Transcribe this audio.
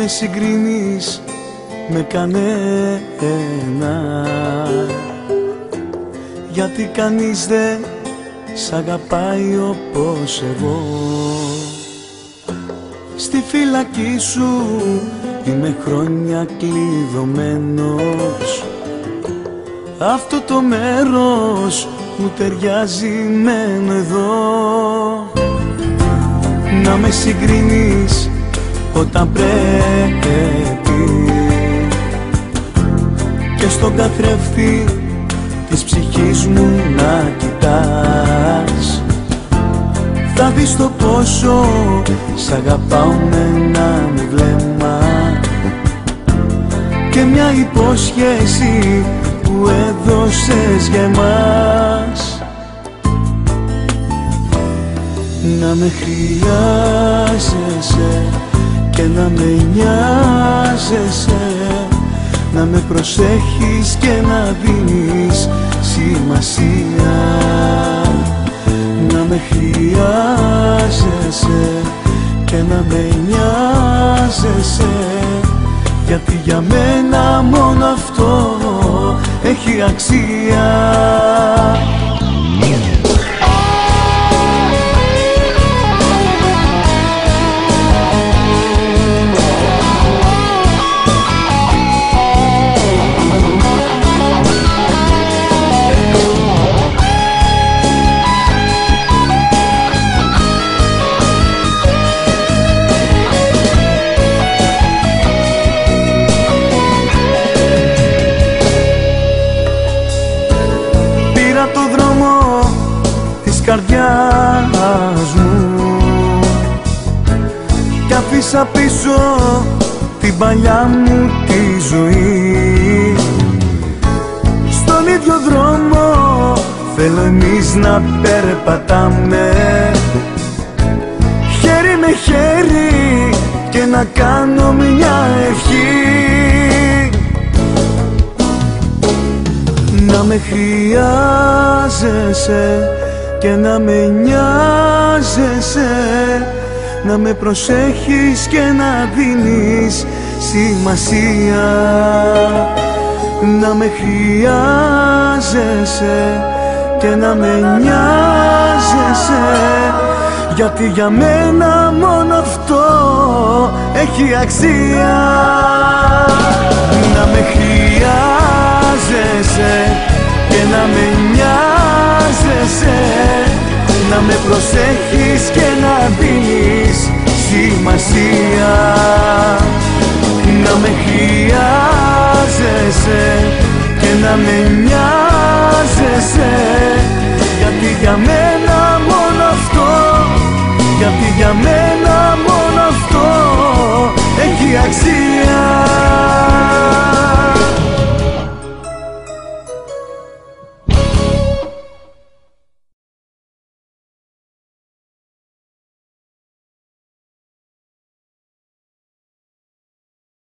με συγκρίνεις με κανένα, γιατί κανείς δεν σ' αγαπάει όπως εγώ. Στη φυλακή σου είμαι χρόνια κλειδωμένος, αυτό το μέρος μου ταιριάζει μένω εδώ. Να με συγκρίνεις όταν πρέπει και στον καθρέφτη της ψυχής μου να κοιτάς, θα δεις το πόσο σ' αγαπάω με ένα μου βλέμμα και μια υπόσχεση που έδωσες για εμάς. Να με χρειάζεσαι και να με νοιάζεσαι, να με προσέχεις και να δίνεις σημασία. Να με χρειάζεσαι και να με νοιάζεσαι, γιατί για μένα μόνο αυτό έχει αξία. Το δρόμο της καρδιάς μου κι αφήσα πίσω την παλιά μου τη ζωή. Στον ίδιο δρόμο θέλω εμείς να περπατάμε, χέρι με χέρι, και να κάνω μια ευχή. Να με χρειάζεσαι και να με νοιάζεσαι, να με προσέχεις και να δίνεις σημασία. Να με χρειάζεσαι και να με νοιάζεσαι, γιατί για μένα μόνο αυτό έχει αξία. Να με χρειάζεσαι και να με νοιάζεσαι, να με προσέχεις και να δίνεις σημασία. Να με χρειάζεσαι και να με νοιάζεσαι, γιατί για μένα μόνο αυτό, γιατί για μένα μόνο αυτό έχει αξία.